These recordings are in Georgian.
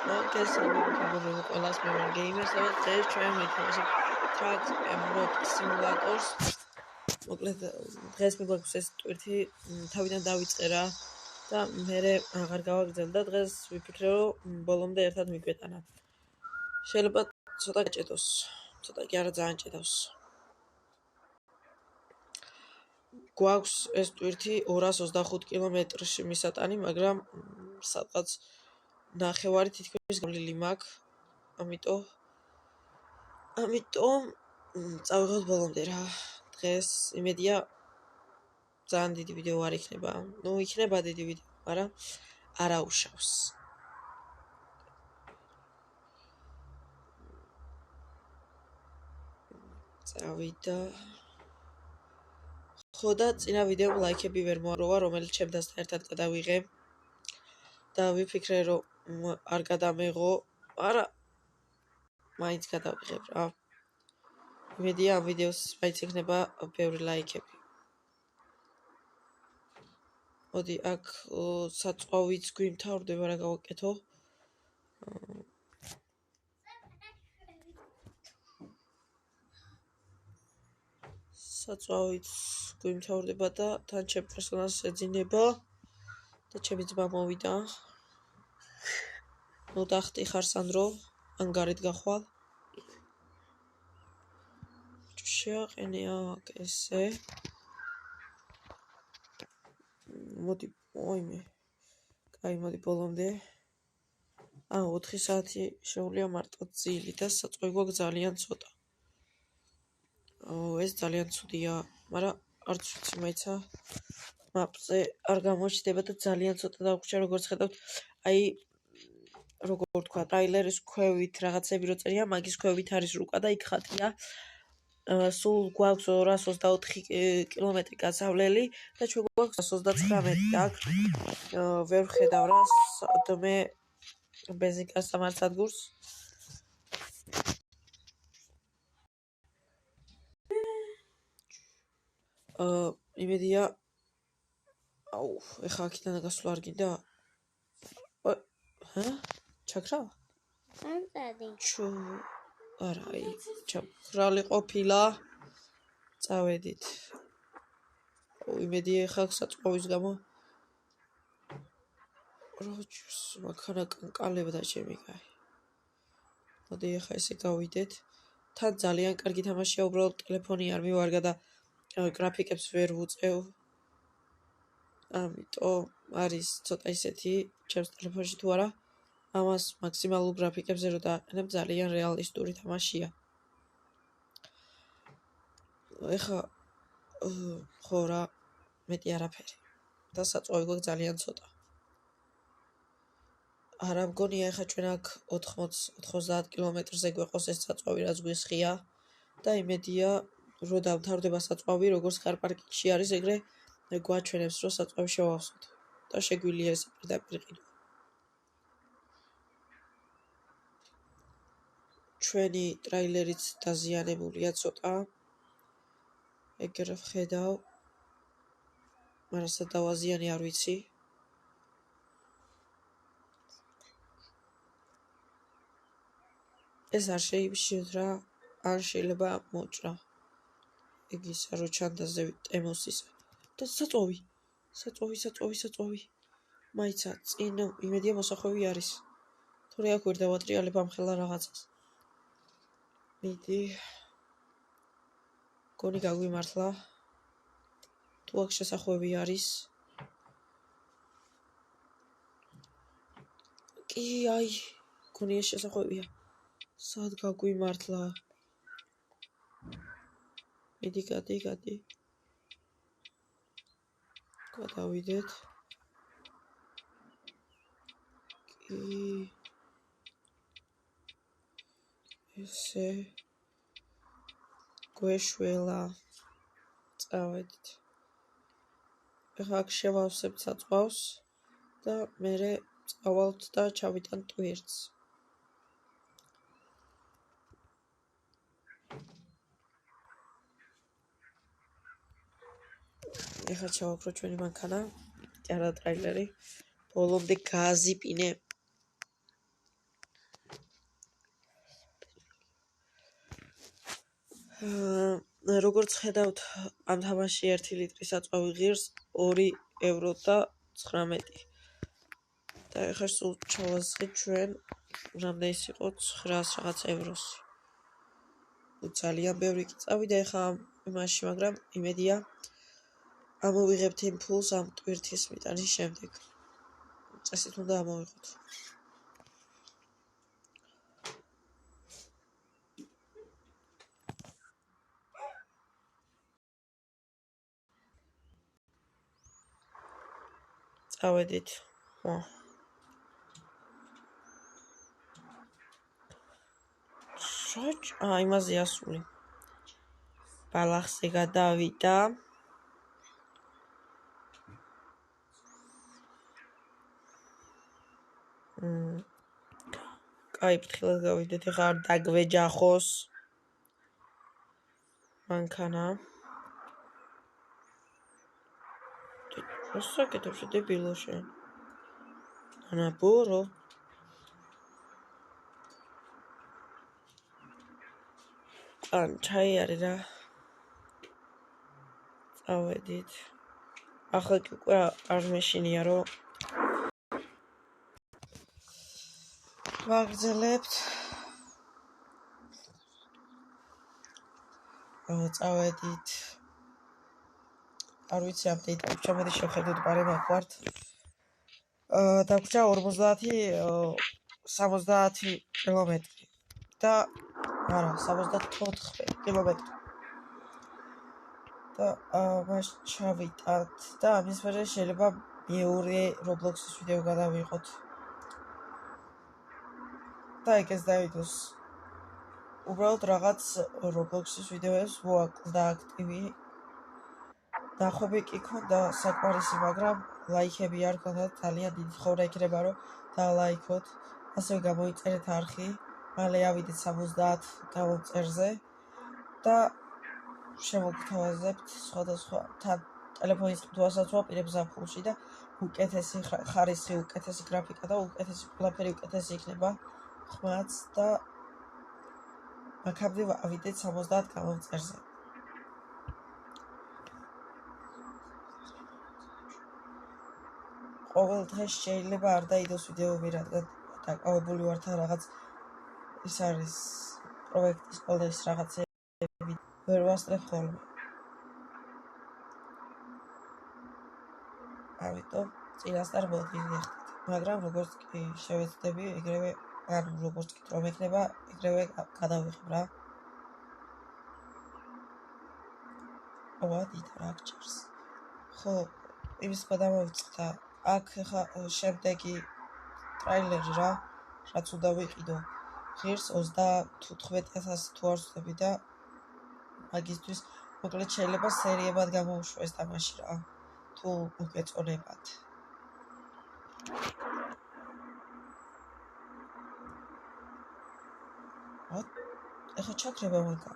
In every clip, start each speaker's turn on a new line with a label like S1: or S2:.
S1: მოგესალმებით ყველას, მე ვარ გეიმერს და დღეს ჩვენ მითამაშებ Truck Road Simulator-ს. მოკლედ დღეს მიგვაქვს ეს ტვირთი, თავიდან დავიწყე რა და მერე აღარ გავაგრძელ და დღეს ვიფიქრე რომ ბოლომდე ერთად მიგვეტანა. შეიძლება ცოტა გაჭედოს, ცოტა კი არა ძალიან ჭედავს. გვაქვს ეს ტვირთი 225 კილომეტრში მისატანი, მაგრამ სადღაც ნახევარი თითქმის გავლილი მაქვს. ამიტომ წავიღოთ ბოლომდე რა. დღეს იმედია ძალიან დიდი ვიდეო არ იქნება. იქნება დიდი ვიდეო, მაგრამ არა უშავს. წავიდა. ხო და წინა ვიდეომ ლაიქები ვერ მოაროვა, რომელიც ჩემთან ერთად გადავიღე და ვიფიქრე რომ არ გადამეღო, არა მაინც გადავიღებ რა. იმედია ამ ვიდეოს მაინც იქნება ბევრი ლაიქები. მოდი აქ საწვავიც გვიმთავრდება რა გავაკეთო. საწვავიც გვიმთავრდება და თან ჩემ პერსონაჟს ეძინება და ჩემი ძმა მოვიდა. ნუ დახტი ხარ სანდრო, ანგარით გახვალ. შეაყენე აქ ესე. მოდი, ოიმე. კაი, მოდი ბოლომდე. 4 საათი შეუძლია მარტო ძილი და საწვავი გვაქვს ძალიან ცოტა. ეს ძალიან ცუდია, მაგრამ არც ვიცი მაიცა მაპზე არ გამოჩნდება და ძალიან ცოტა დაგვრჩა, როგორც ხედავთ, აი როგორ თქვა, ტრაილერის ქვევით რაღაცები რო წერია, მაგის ქვევით არის რუკა და იქ ხატია. სულ გვაქვს 224 კილომეტრი გასავლელი და ჩვენ გვაქვს 129 და აქ ვერ ვხედავ რა მე ბენზინკას სამართადგურს. იმედია ეხა აქედან გასვლა არ გინდა? ჩაქრა? ჩუ არა, ჩამხრალი ყოფილა. წავედით. იმედია ეხა საწვავის გამო როჩს მაქანა კანკალებდა ჩემი კაი. მოდი ეხა ესე გავიდეთ. თან ძალიან კარგი თამაშია, უბრალოდ ტელეფონი არ მივარგა და გრაფიკებს ვერ ვუწევ. ამიტომ არის ცოტა ისეთი ჩემს ტელეფონში თუ არა, ამას მაქსიმალურ გრაფიკებზე რო დააყენებ, ძალიან რეალისტური თამაშია. ეხა ხო რა, მეტი არაფერი. და საწვავი გვაქვს ძალიან ცოტა. არა მგონია ეხა ჩვენ აქ 90 კილომეტრზე გვეყოს ეს საწვავი, რაც გვისხია და იმედია რო დამთავრდება საწვავი, როგორც კარპარკში არის, ეგრე გვაჩვენებს, რომ საწვავი შევავსოთ და შეგვიძლია ეს პირდაპირ ყიდვა. ჩვენი ტრაილერიც დაზიანებულია ცოტა. ეგრე ვხედავ. მაგრამ სადავაზიანი არ ვიცი. ეს არ შეიძლება რა, არ შეიძლება მოჭრა. ეგ ისა რო ჩანდა ზევით ემოსისა. და საწვავი. მაიცა წინ იმედია მოსახვევი არის. თორე აქ ვერ დავატრიალებ ამ ხელა რაღაცას. მიდი. გონი გაგვიმართლა. თუ აქ შესახვევი არის. კი, აი, გონი ეს შესახვევია. სად გაგვიმართლა? მიდი, გადი. გადავიდეთ. კი. ესე გვეშველა. წავედით. ეხა აქ შევავსებთ საწვავს და მერე წავალთ და ჩავიტან ტვირთს. ეხა ჩავაქრო ჩვენი მანქანა, კი არა ტრაილერი, ბოლომდე გააზიპინე. როგორც ხედავთ, ამ თამაში 1 ლიტრი საწვავი ღირს 2.19 და ეხლა სულ ჩავასხით ჩვენ რამდენის იყო 900 რაღაც ევროსი. ძალიან ბევრი კი წავიდა ეხლა იმაში, მაგრამ იმედია ამოვიღებთ იმ ფულს ამ ტვირთის მიტანის შემდეგ. წესით უნდა ამოვიღოთ. წავედით. იმაზე ასული. ბალახზე გადავიდა. კაი, ფრთხილად გავიდეთ, ეხლა არ დაგვეჯახოს. მანქანა. რასაკეთებ დებილო შენ? ანაბორო. ან ჩაი არის რა. წავედით. ახლა კი უკვე არ მეშინია რომ ვაგრძელებთ. წავედით. არ ვიცი აპდეიტ დაგვჭა, მე შევხედოთ პარე მაგვართ. დაგვჭა 50-70 კილომეტრი და არა 74 კილომეტრი და მას ჩავიტანთ და ამის მერე შეიძლება მეორე Roblox-ის ვიდეო გადავიღოთ და ეგეც დავიდოს. უბრალოდ რაღაც Roblox-ის ვიდეოებს მოაკლდა აქტივი. ნახვები კი ქონდა საკმარისი, მაგრამ ლაიქები არ ქონდა. ძალიან დიდი ხოვნა იქნება რომ დალაიქოთ. ასევე გამოიწერეთ არხი. მალე ავიდეთ 70 გამომწერზე და შემოგთავაზებთ სხვადასხვა ტელეფონის ყიდვასაც ვაპირებ ზაფხულში და უკეთესი ხარისხი, უკეთესი გრაფიკა და უკეთესი ყველაფერი უკეთესი იქნება ხმაც და აქამდე ავიდეთ 70 გამომწერზე. ყოველ დღეს შეიძლება არ დაიდოს ვიდეოები, რადგან დაკავებული ვარ თან რაღაც ის არის პროექტის ყოველდღის რაღაცები ვერ ვასწრებ ხოლმე. ამიტომ წინასწარ მოდიხდით, მაგრამ როგორც კი შევეცდები, ეგრევე ან როგორც კი რომ ექნება, ეგრევე გადავიღებ რა. ვადი რა გჭირს. ხო, იმის გადამოვიწყდა. აქ ხა შემდეგი ტრეილერი რა, რაც უნდა ვიყიდო. ღირს 35,000 თუ არ ვწდები და მაგისთვის მოკლედ შეიძლება სერიებად გამოუშვეს თამაში რა. თუ მოგეწონებათ. ეხლა ჩაქრება მაგა.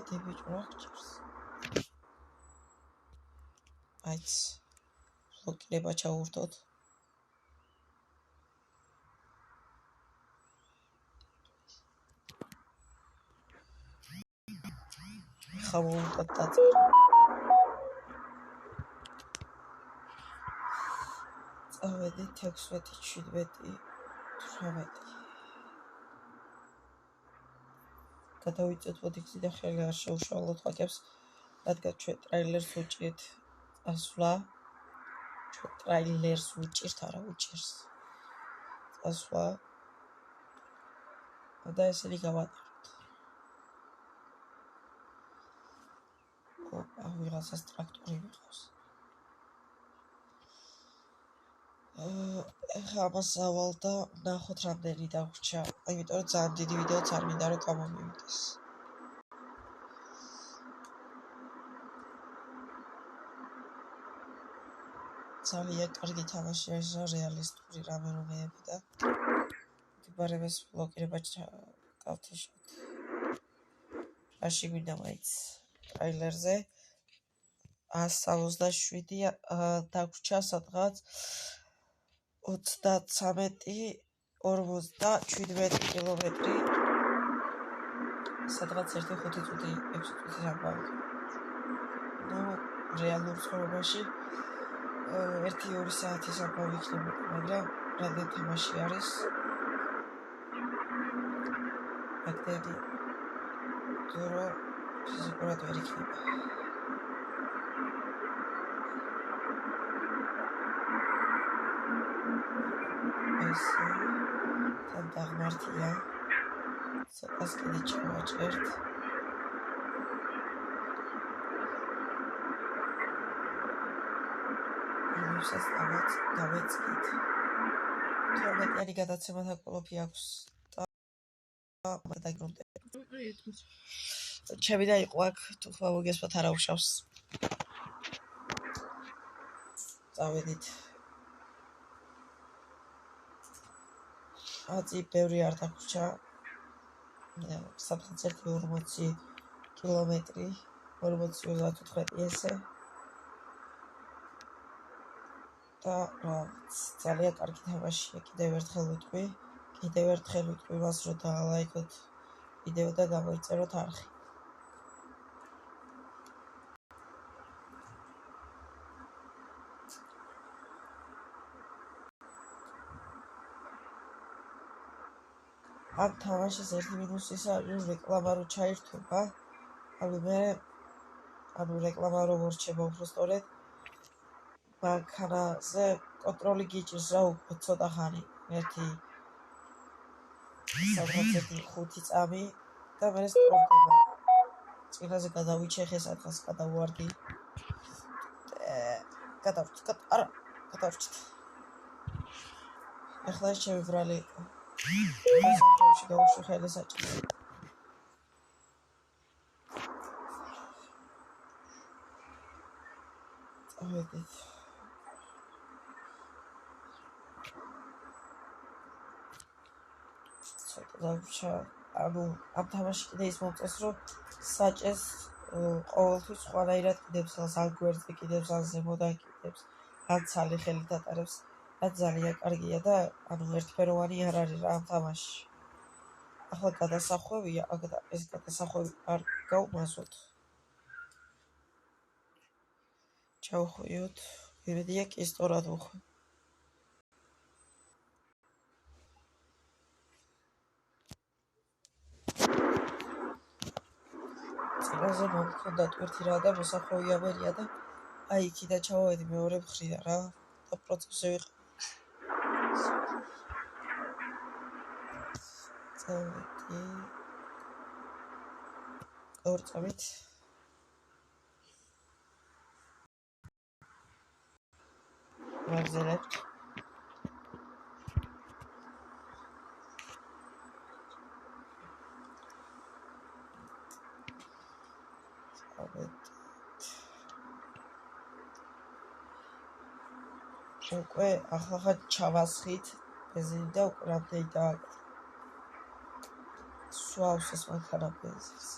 S1: დები რა გჭირს. აიც. ბლოკირება ჩავურდოთ. ხავუნდა დაწერა. წავედით 16, 17, 18. გადავიწევთ მოდიქცი და ხელი არ შეუშალოთ ხაკებს, რადგან ჩვენ ტრეილერს ვუჭირთ წასვლა. ჩვენ ტრეილერს ვუჭირთ, არა უჭირს. წასვლა. და ესენი გავატაროთ. ვიღაცას ტრაქტორი მიყავს. ეხლა ამას ავალ და ნახოთ რამდენი დაგვრჩა. იმიტომ რომ ძალიან დიდი ვიდეოც არ მინდა რომ გამომივიდეს. ძალიან კარგი თამაში არის რა, რეალისტური რამეები და მდგარებას ბლოკირება გავთიშოთ. რაში გვინდა მაინც ტრეილერზე 167 დაგვრჩა სადღაც 33 47 კილომეტრი სადღაც 1-5 წუთი 6 წუთის ამბავი. ნუ რეალურ ცხოვრებაში 1-2 საათის ამბავი იქნება, მაგრამ რამდენი თამაში არის აქტიები ძორო ფიზიკურად ვერ იქნება. ეს თან დაღმართია ცოტას კიდე ჩავაჭერთ იმასაც დავეწყით 12-იანი გადაცემათა კოლოფი აქვს და დაგრუნდე ჩემი და იყო აქ თუ ხმა მოგესმათ არა უშავს წავედით აწი ბევრი არ დაგვრჩა სადღაც 40 კილომეტრი 40-34 ესე და ძალიან კარგი თამაშია კიდევ ერთხელ ვიტყვი მას რომ დაალაიქოთ ვიდეო და გამოიწეროთ არხი ამ თამაშის ერთი მინუსი არის რეკლამა რო ჩაირთვება ანუ რეკლამა რო მორჩება უფრო სწორედ მანქანაზე კონტროლი გიჭირს რა უკვე ცოტა ხანი ერთი სადღაც 5 წამი და მე სწორდება წინაზე გადავიჩეხე სადღაც გადავარდი გადავჭით ახლა ჩემი ბრალი იყო ეს გავუშვი ხელის საჭირს წავედით ცოტა დავრჩა ანუ ამ თამაში კიდე ის მომწონს რომ საჭეს ყოველთვის სხვანაირად კიდებს ან გვერდზე კიდებს ან ზემოდან კიდებს ან ცალი ხელით ატარებს რაც ძალიან კარგია და ანუ ერთფეროვანი არ არის რა ამ თამაში ახლა გადასახვევია ეს გადასახვევი არ გავმასოთ ჩავხვიოთ იმედია კი სწორად ვუხვი წინაზე მომქონდა ტვირთი რა და მოსახვევი ამერია და აი იქიდან ჩავავედი მეორე მხრიდან რა და პროცესზე ვიყავ წავედი ორ წამით ვაგზელებთ უკვე ახლა ჩავასხით ბენზინი და უკვე რამდენი დააკვირდა სვავს ეს მანქანა ბენზინს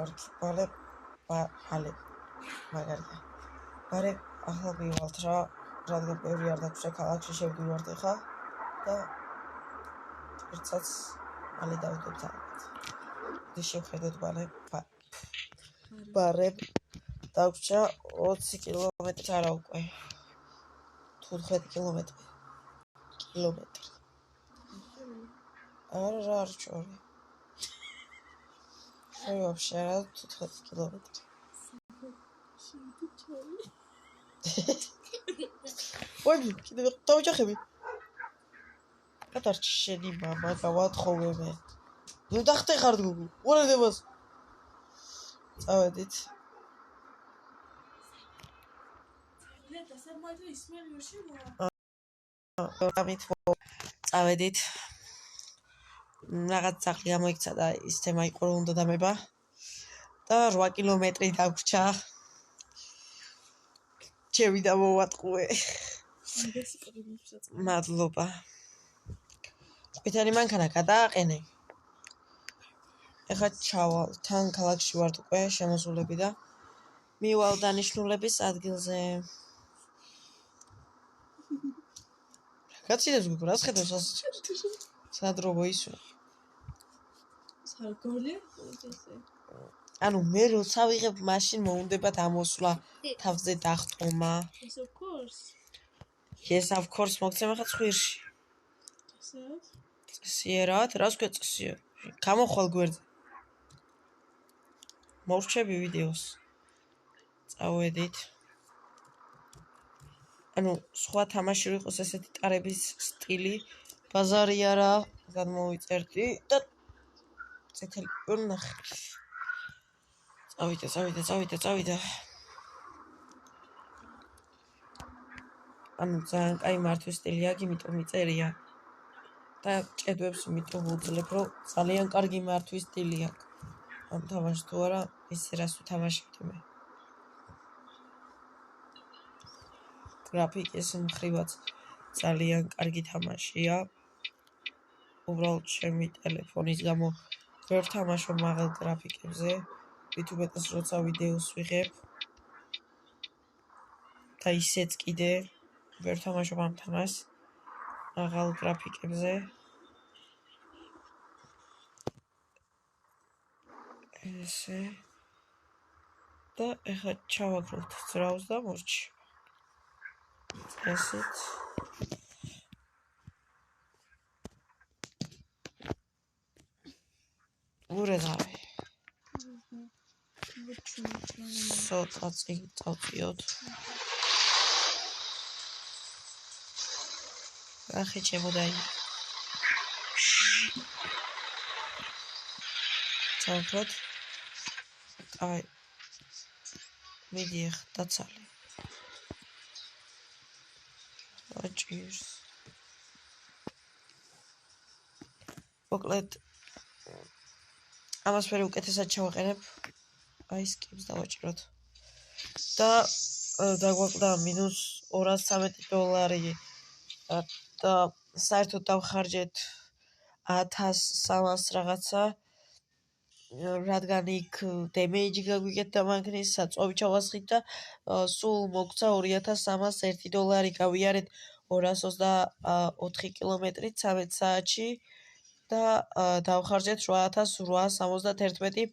S1: არქიპალე მაგარია მარე ახლა მივალთ რა რადგან ბევრი არ დაგვჭირდა ქალაქში შევდივართ ახლა და ერთსაც მალე დავდებთ ალბათ ის შევხედოთ მალე დაგვჭირდა 20 კილომეტრი არა უკვე 15 კილომეტრი არა რა არ ჩორი вообще რა 15 კილომეტრი ვაი კიდე დავჭახები კატარჩი შენი მამა გავათხოვე მე ნუ დახტეხარ გუგუ უყურებდებას წავედით წავედით რაღაც ძაღლი გამოიქცა და ის თემა იყო რომ უნდა დამება და 8 კილომეტრი დაგვჭა ჩემი და მოვატყუე მადლობა ყვითელი მანქანა გადააყენე ეხლა ჩავალ თან ქალაქში ვართ უკვე შემოსულები და მივალ დანიშნულების ადგილზე გაცილებს გოგო, რას ხედავს ასეც? სადრობო ისო.
S2: სარგოლია ხოდესე.
S1: ანუ მე როცა ვიღებ მაშინ მოუნდებათ ამოსვლა, თავზე დახტომა.
S2: Yes, of course.
S1: Yes, of course, მოგცემ ახლა ცხვირში.
S2: Წესად?
S1: წესიერად, რას გვეწესიო? გამოხვალ გვერდზე. მოვრჩები ვიდეოს. წავედით. ანუ სხვა თამაში რო იყოს ესეთი ტარების სტილი, ბაზარი არა, გადმოვიწერდი და წეთელი ვნახე. წავიდა. ანუ ძალიან კაი მართვის სტილი აქვს, იმიტომ მიწერია. და ჭედვებს იმიტომ ვუძლებ, რომ ძალიან კარგი მართვის სტილი აქვს. ამ თამაშს თუ არა, ისე რას ვთამაშებდი მე. გრაფიკის მხრივაც ძალიან კარგი თამაშია. უბრალოდ ჩემი ტელეფონის გამო ვერ ვთამაშობ მაღალ გრაფიკებზე. მით უმეტეს როცა ვიდეოს ვიღებ. და ისეც კიდე ვერ ვთამაშობ ამ თამაშს მაღალ გრაფიკებზე. ესე და ეხლა ჩავაგროვთ ძრავს და მორჩი. ესეთ ურეღავი. ცოტა წინ წავწიოთ. ახე ჩემო დაი. წავქროთ. აი. მიდიხ დაცალი. აჭირს. მოკლედ ამას ვერ უკეთესად ჩავაყენებ. აი skip-ს დავაჭიროთ. და დაგვაკლდა -$213 და საერთოდ დავხარჯეთ 1300 რაღაცა, რადგან იქ damage გაგვიგეთ და მაგნის საწვავი ჩავასხით და სულ მოგცა $2301 გავიარეთ 224 კილომეტრი 13 საათში და დავხარჯეთ 7871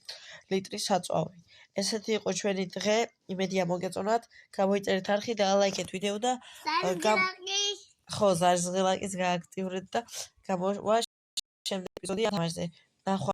S1: ლიტრი საწვავი. ესეთი იყო ჩვენი დღე, იმედია მოგეწონათ, გამოიწერეთ არხი და ლაიქეთ ვიდეო და ხო, ზარზღილაკის გააქტიურეთ და გამოვა შემდეგ ეპიზოდი ამ თამაშზე. ნახვა